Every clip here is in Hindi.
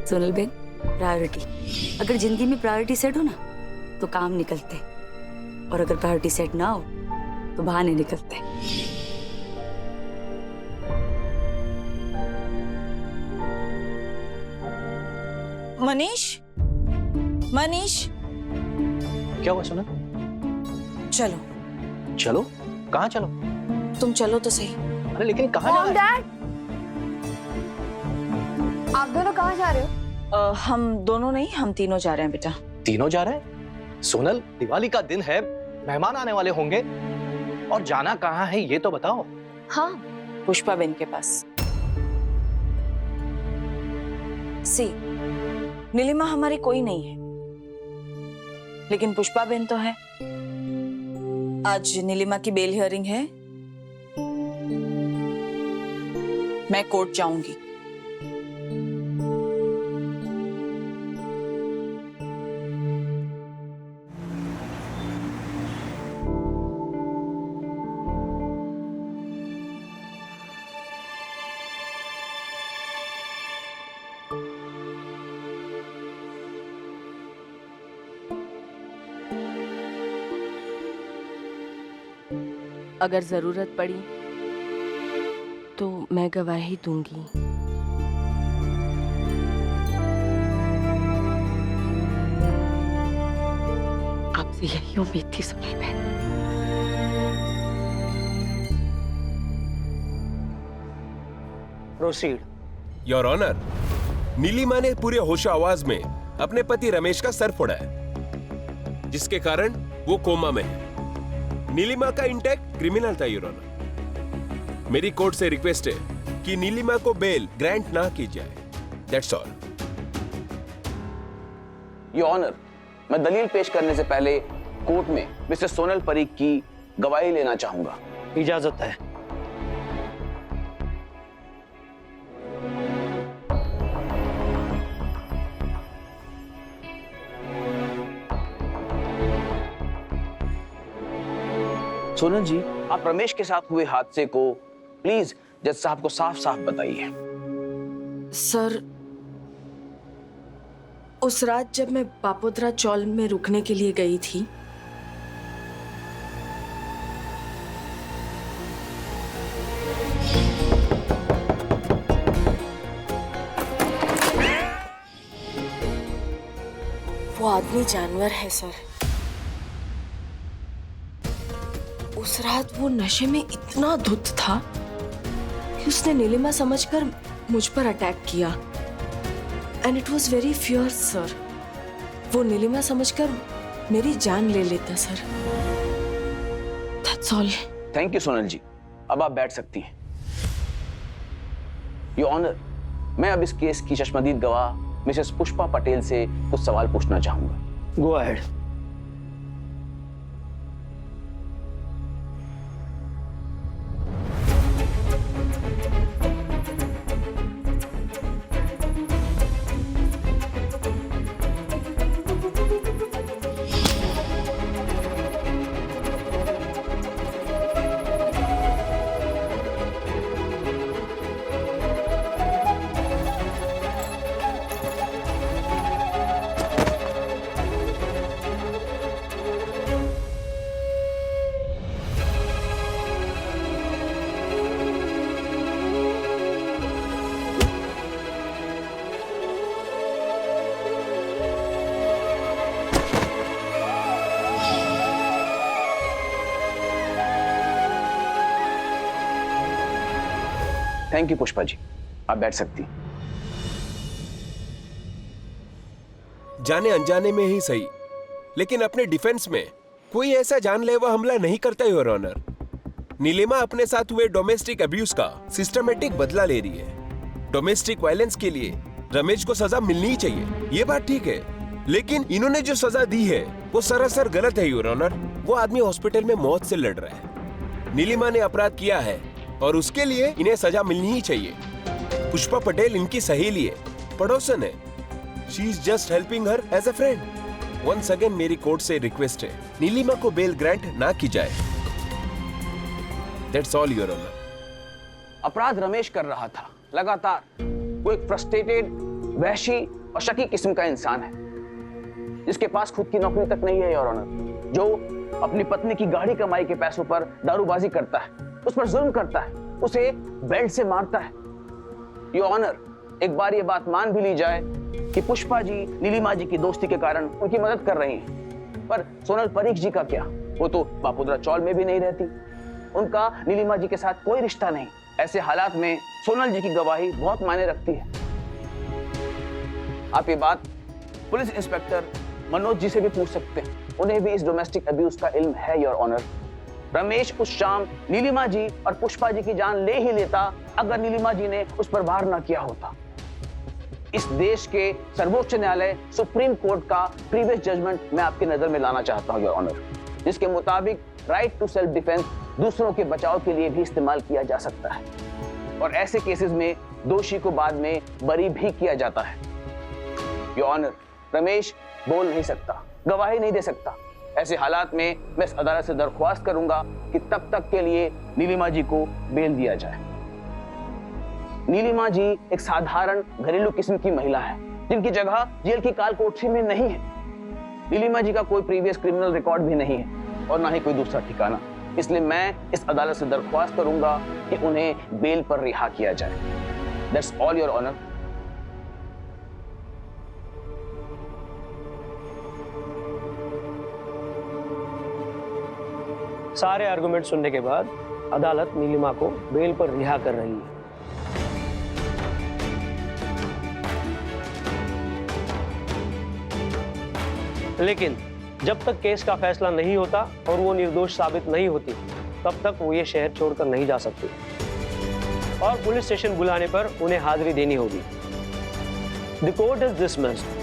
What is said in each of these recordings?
Sonal Ben, priority. अगर जिंदगी में प्रायोरिटी सेट हो ना तो काम निकलते, और अगर प्रायोरिटी सेट ना हो तो बहाने निकलते। मनीष, मनीष, क्या हुआ सोनल? चलो। चलो? कहाँ चलो? तुम चलो तो सही। अरे लेकिन कहाँ जा रहे हैं? आप दोनों कहाँ जा रहे हो? हम दोनों नहीं, हम तीनों जा रहे हैं बेटा। तीनों जा रहे हैं? सोनल, दिवाली का दिन है, मेहमान आने वाले होंगे, और जाना कहाँ है ये तो बताओ। हाँ, पुष्पा बेन के पास। सी, नीलिमा हमारी कोई नहीं है, लेकिन पुष्पा बेन तो है। आज नीलिमा की बेल हियरिंग है, मैं कोर्ट जाऊंगी। अगर जरूरत पड़ी तो मैं गवाही दूंगी। आपसे यही उम्मीद थी सोनल बहन। प्रोसीड। योर ऑनर, नीलिमा ने पूरे होशो आवाज में अपने पति रमेश का सर फोड़ा है, जिसके कारण वो कोमा में है। नीलिमा का इंटेक्ट क्रिमिनल था योर ऑनर। मेरी कोर्ट से रिक्वेस्ट है कि नीलिमा को बेल ग्रांट ना की जाए। That's all. योर ऑनर, मैं दलील पेश करने से पहले कोर्ट में मिस्टर सोनल परीख की गवाही लेना चाहूंगा। इजाजत है। सोनल जी, आप रमेश के साथ हुए हादसे को प्लीज जज साहब को साफ साफ बताइए। सर, उस रात जब मैं बापोद्रा चौल में रुकने के लिए गई थी, वो आदमी जानवर है सर। उस रात वो नशे में इतना धुत था कि उसने नीलिमा समझकर मुझ पर अटैक किया, and it was very fierce sir. वो नीलिमा समझकर मेरी जान ले लेता sir. That's all. Thank you Sonal ji, अब आप बैठ सकती हैं। योर ऑनर, मैं अब इस केस की चश्मदीद गवाह मिसेस पुष्पा पटेल से कुछ सवाल पूछना चाहूंगा। Go ahead. Thank you Pushpa ji, आप बैठ सकती हैं। जाने अनजाने में ही सही, लेकिन अपने डिफेंस में कोई ऐसा जानलेवा हमला नहीं करता योर ऑनर। नीलिमा अपने साथ हुए डोमेस्टिक अब्यूज का सिस्टमेटिक बदला ले रही है। डोमेस्टिक वायलेंस के लिए रमेश को सजा मिलनी ही चाहिए, ये बात ठीक है, लेकिन इन्होंने जो सजा दी है वो सरासर गलत है योर ऑनर। वो आदमी हॉस्पिटल में मौत से लड़ रहा है। नीलिमा ने अपराध किया है और उसके लिए इन्हें सजा मिलनी ही चाहिए। पुष्पा पटेल इनकी सहेली है, पड़ोसन है। She is just helping her as a friend. Once again मेरी कोर्ट से रिक्वेस्ट है, नीलिमा को बेल ग्रांट ना की जाए। That's all your honour. अपराध रमेश कर रहा था लगातार। वो एक फ्रस्ट्रेटेड, वहशी और शकी किस्म का इंसान है, जिसके पास खुद की नौकरी तक नहीं है योर ऑनर, जो अपनी पत्नी की गाढ़ी कमाई के पैसों पर दारूबाजी करता है, उस पर जुल्म करता है, उसे बेल्ट से मारता है। योर ऑनर, एक बार ये बात मान भी ली जाए कि पुष्पा जी नीलिमा जी की दोस्ती के कारण उनकी मदद कर रही हैं, पर सोनल परीख जी का क्या? वो तो बापुद्रा चौल में भी नहीं रहती, उनका नीलिमा जी के साथ कोई रिश्ता नहीं। ऐसे हालात में सोनल जी की गवाही बहुत मायने रखती है। आप ये बात पुलिस इंस्पेक्टर मनोज जी से भी पूछ सकते हैं, उन्हें भी इस डोमेस्टिक अब्यूज का इल्म है योर ऑनर। रमेश उस शाम नीलिमा जी और पुष्पा जी की जान ले ही लेता अगर नीलिमा जी ने उस पर वार न किया होता। इस देश के सर्वोच्च न्यायालय सुप्रीम कोर्ट का प्रीवियस जजमेंट मैं आपकी नजर में लाना चाहता हूं योर ऑनर, जिसके मुताबिक राइट टू सेल्फ डिफेंस दूसरों के बचाव के लिए भी इस्तेमाल किया जा सकता है, और ऐसे केसेस में दोषी को बाद में बरी भी किया जाता है। योर ऑनर, रमेश बोल नहीं सकता, गवाही नहीं दे सकता। ऐसे हालात में मैं इस अदालत से दरख्वास्त करूंगा कि तब तक के लिए नीलिमा जी को बेल दिया जाए। नीलिमा जी एक साधारण घरेलू किस्म की महिला है, जिनकी जगह जेल की काल कोठरी में नहीं है। नीलिमा जी का कोई प्रीवियस क्रिमिनल रिकॉर्ड भी नहीं है और ना ही कोई दूसरा ठिकाना, इसलिए मैं इस अदालत से दरख्वास्त करूंगा कि उन्हें बेल पर रिहा किया जाए। That's all your honour. सारे आर्गुमेंट सुनने के बाद अदालत नीलिमा को बेल पर रिहा कर रही है। लेकिन जब तक केस का फैसला नहीं होता और वो निर्दोष साबित नहीं होती, तब तक वो ये शहर छोड़कर नहीं जा सकती और पुलिस स्टेशन बुलाने पर उन्हें हाजिरी देनी होगी। The court is dismissed.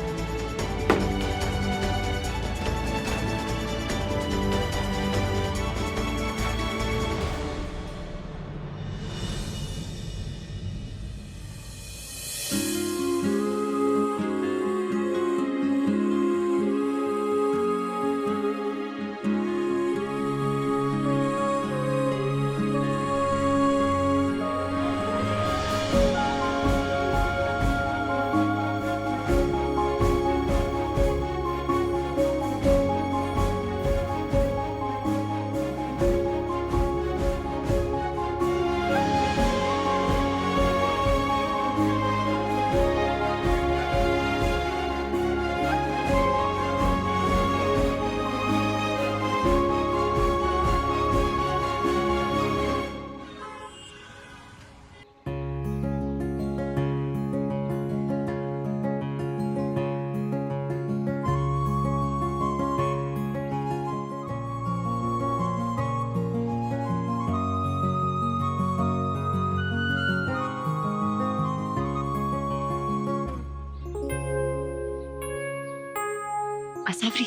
Asavari,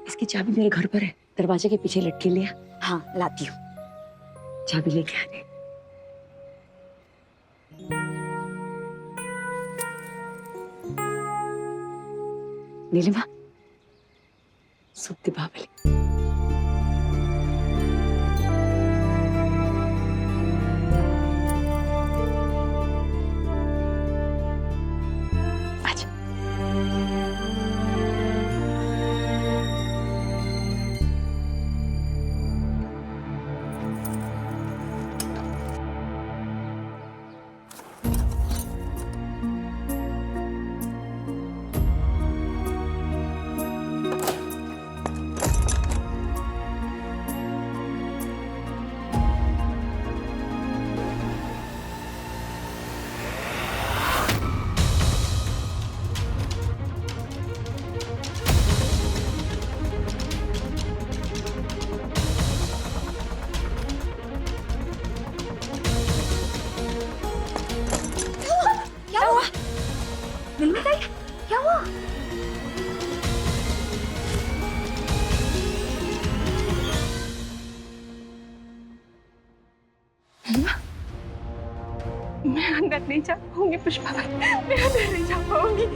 इसकी चाबी मेरे घर पर है, दरवाजे के पीछे लटके लिया। हाँ, लाती हूँ, चाबी लेके आने। नीलिमा, सुख दीपावली। क्या हुआ? मैं अंदर नहीं जा पाऊंगी पुष्पा, मैं अंदर नहीं जा पाऊंगी।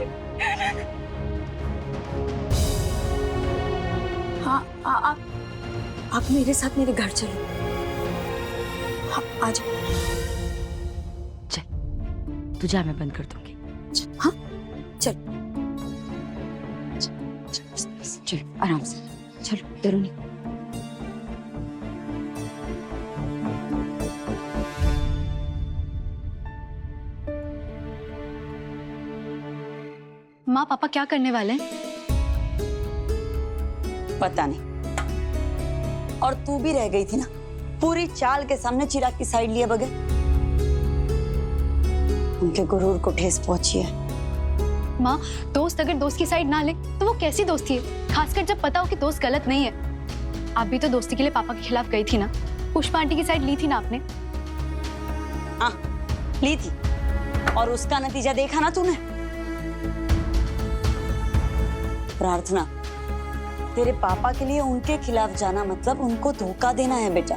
हाँ, आप मेरे साथ मेरे घर चलो। हाँ, आ जाओ। चल, तू जा, मैं बंद कर दूंगी। हाँ, चल चल आराम से, चलो डरो नहीं। माँ पापा क्या करने वाले हैं? पता नहीं। और तू भी रह गई थी ना पूरी चाल के सामने चिराग की साइड लिए बगैर। उनके गुरूर को ठेस पहुंची है। माँ दोस्त अगर दोस्त की साइड ना ले तो वो कैसी दोस्ती है, खासकर जब पता हो कि दोस्त गलत नहीं है। आप भी तो दोस्ती के लिए पापा के खिलाफ गई थी ना, पुष्पा आंटी की साइड ली थी ना आपने? हाँ ली थी, और उसका नतीजा देखा ना तूने। प्रार्थना, तेरे पापा के लिए उनके खिलाफ जाना मतलब उनको धोखा देना है बेटा,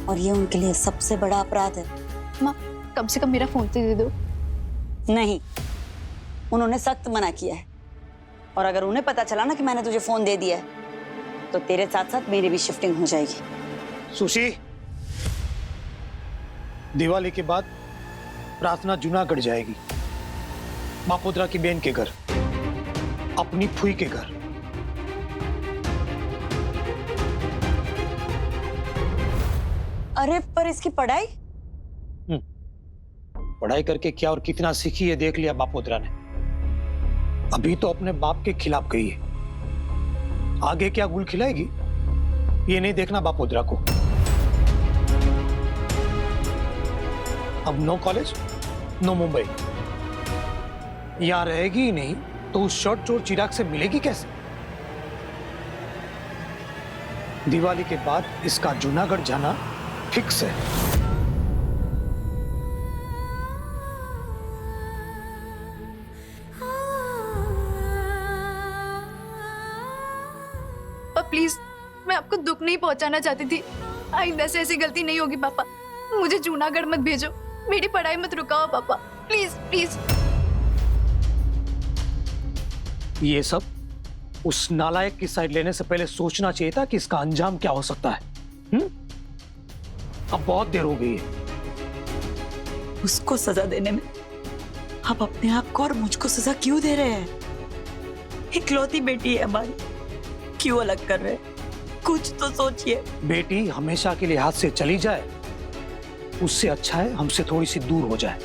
और ये उनके लिए सबसे बड़ा अपराध है। माँ कम से कम मेरा फोन तो दे दो। नहीं, उन्होंने सख्त मना किया है, और अगर उन्हें पता चला ना कि मैंने तुझे फोन दे दिया है तो तेरे साथ साथ मेरी भी शिफ्टिंग हो जाएगी। सुशी, दिवाली के बाद प्रार्थना जूनागढ़ जाएगी, मापोद्रा की बहन के घर, अपनी फुई के घर। अरे पर इसकी पढ़ाई? पढ़ाई करके क्या और कितना सीखी है देख लिया मापोद्रा ने। अभी तो अपने बाप के खिलाफ गई है, आगे क्या गुल खिलाएगी ये नहीं देखना बापोद्रा को। अब नो कॉलेज नो मुंबई, यहां रहेगी ही नहीं तो उस शॉर्ट चोर चिराग से मिलेगी कैसे? दिवाली के बाद इसका जूनागढ़ जाना फिक्स है। प्लीज, मैं आपको दुख नहीं पहुंचाना चाहती थी। आइंदा से ऐसी गलती नहीं होगी पापा। मुझे जूनागढ़ मत भेजो, मेरी पढ़ाई मत रुकाओ पापा, प्लीज प्लीज। ये सब उस नालायक की साइड लेने से पहले सोचना चाहिए था कि इसका अंजाम क्या हो सकता है। अब बहुत देर हो गई है। उसको सजा देने में आप अपने आप को और मुझको सजा क्यों दे रहे हैं? इकलौती बेटी है हमारी, क्यों अलग कर रहे हैं? कुछ तो सोचिए। बेटी हमेशा के लिए हाथ से चली जाए उससे अच्छा है हमसे थोड़ी सी दूर हो जाए।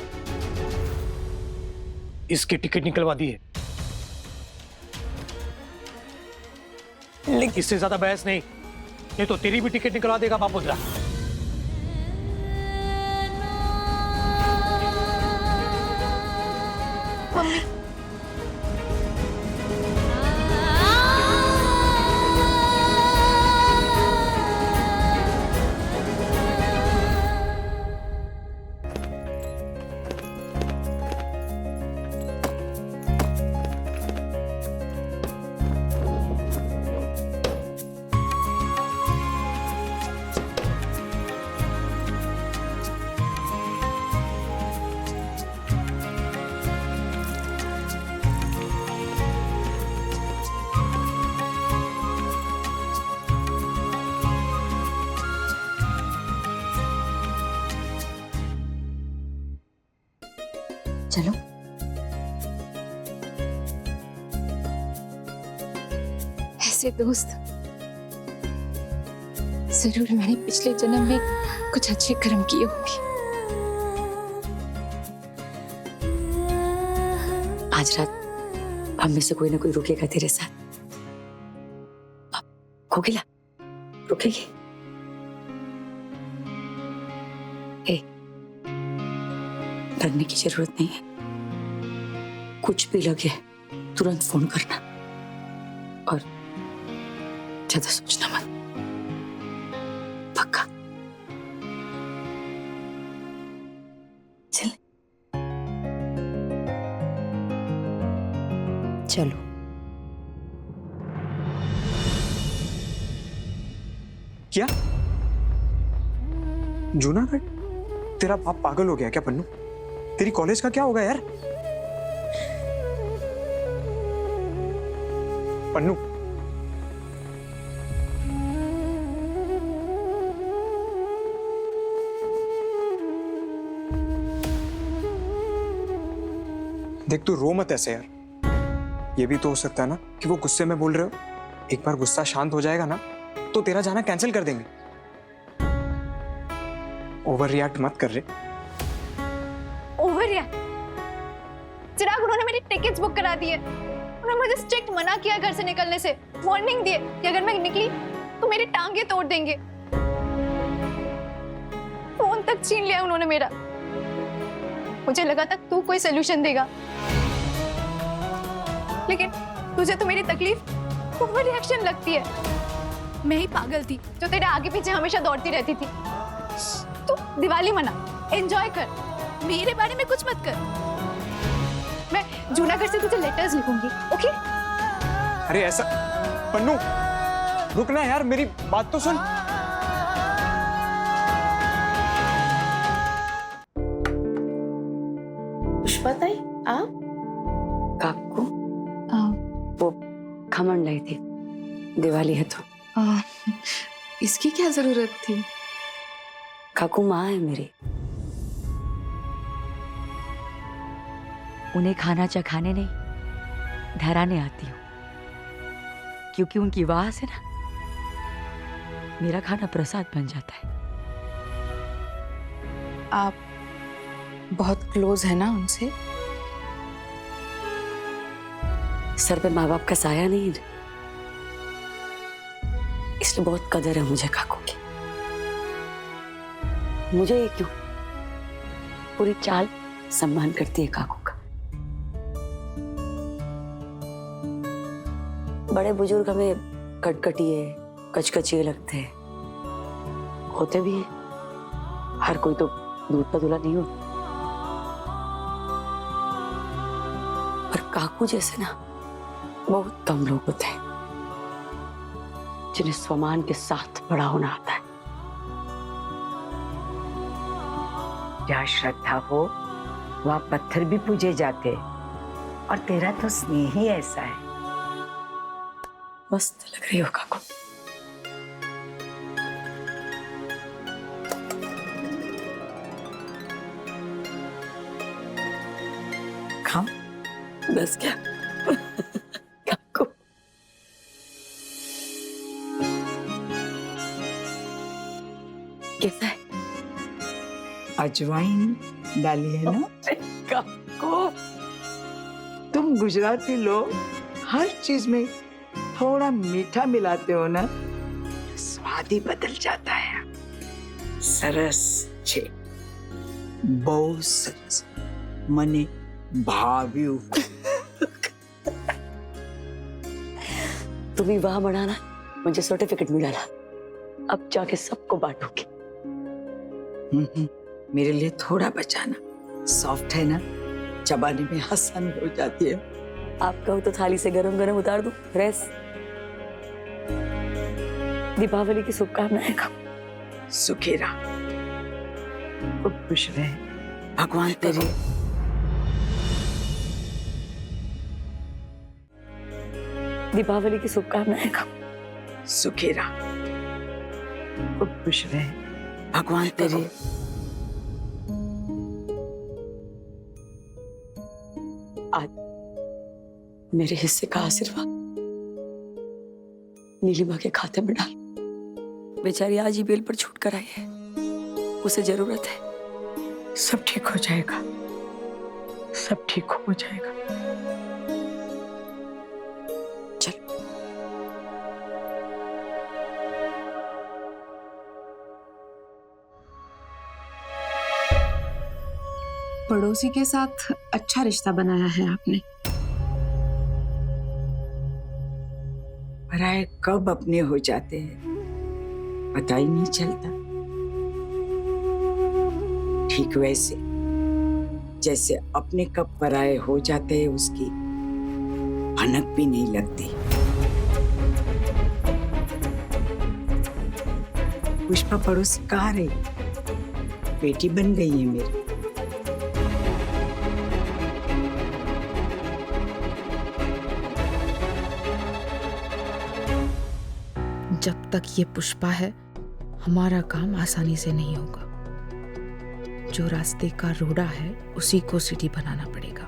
इसकी टिकट निकलवा दी है, लेकिन इससे ज्यादा बहस नहीं, नहीं तो तेरी भी टिकट निकलवा देगा बापोद्रा। मम्मी चलो ऐसे दोस्त जरूर मैंने पिछले जन्म में कुछ अच्छे कर्म किए होंगे। आज रात हम में से कोई ना कोई रुकेगा तेरे साथ। कोकिला रुकेगी? ए, डरने की जरूरत नहीं है। कुछ भी लगे तुरंत फोन करना, और ज्यादा सोचना मत। पक्का? चल चलो। क्या जूनागढ़? तेरा बाप पागल हो गया क्या पन्नू? तेरी कॉलेज का क्या होगा यार? पन्नू, देख तू रो मत ऐसे यार। ये भी तो हो सकता है ना कि वो गुस्से में बोल रहे हो। एक बार गुस्सा शांत हो जाएगा ना तो तेरा जाना कैंसिल कर देंगे। ओवर रिएक्ट मत कर रहे। Over react? चिराग, उन्होंने मेरी टिकट्स बुक करा दी है। उन्होंने मुझे स्ट्रिक्ट मना किया घर से निकलने से, वार्निंग दी कि अगर मैं निकली तो मेरी टांगे तोड़ देंगे। फोन तक छीन लिया उन्होंने मेरा। मुझे लगा था तू कोई सोल्यूशन देगा, लेकिन तुझे तो मेरी तकलीफ ओवर रिएक्शन लगती है। मैं ही पागल थी जो तेरे आगे पीछे हमेशा दौड़ती रहती थी। तू दिवाली मना, एंजॉय कर, मेरे बारे में कुछ मत कर। मैं जूनागढ़ से तुझे लेटर्स लिखूंगी, ओके? अरे ऐसा पन्नू, रुकना यार, मेरी बात तो सुन। पुष्पा ताई, आप? काकू वो खमन लाई थी, दिवाली है तो। इसकी क्या जरूरत थी? काकू माँ है मेरी। उन्हें खाना चखाने नहीं, ठहराने आती हूँ, क्योंकि उनकी वाह से ना मेरा खाना प्रसाद बन जाता है। आप बहुत क्लोज है ना उनसे? सर पे माँ बाप का साया नहीं है, इसलिए बहुत कदर है मुझे काकू की। मुझे ये क्यों, पूरी चाल सम्मान करती है काकू का। बड़े बुजुर्ग हमें कटकटिए कचकचिए लगते हैं, होते भी हैं। हर कोई तो दूध का दूल्हा नहीं होता। पर काकू जैसे ना बहुत कम लोग होते हैं जिन्हें स्वमान के साथ बड़ा होना आता है। जहाँ श्रद्धा हो वहाँ पत्थर भी पूजे जाते, और तेरा तो स्नेह ही ऐसा है। मस्त लग रही हो काकू। खाओ। बस क्या काकू। कैसा है? अजवाइन डाली है ना? काकू, तुम गुजराती लोग हर चीज में थोड़ा मीठा मिलाते हो ना, स्वाद ही बदल जाता है। सरस छे, बहुत सरस, मने भाव्यू। तुम्ही वाह बनाना, मुझे सर्टिफिकेट मिला। अब जाके सबको बांटूंगी। मेरे लिए थोड़ा बचाना, सॉफ्ट है ना, चबाने में आसानी हो जाती है। आप कहो तो थाली से गरम गरम उतार दूं। फ्रेश। दीपावली की शुभकामनाएं खाओ। सुखी रहा, खूब खुश रहे, भगवान तेरी। दीपावली की शुभकामनाएं खाओ। सुखी रहा, खूब खुश रहे, भगवान तेरी। आज मेरे हिस्से का आशीर्वाद नीलिमा के खाते में डाल। बेचारी आज ही बेल पर छूट कर आई है, उसे जरूरत है। सब ठीक हो जाएगा, सब ठीक हो जाएगा। चल। पड़ोसी के साथ अच्छा रिश्ता बनाया है आपने। पराये कब अपने हो जाते हैं पता ही नहीं चलता। ठीक वैसे जैसे अपने कब पराये हो जाते हैं उसकी भनक भी नहीं लगती। पुष्पा पड़ोसी कहाँ रही? बेटी बन गई है मेरी। जब तक ये पुष्पा है हमारा काम आसानी से नहीं होगा। जो रास्ते का रोड़ा है उसी को सीढ़ी बनाना पड़ेगा।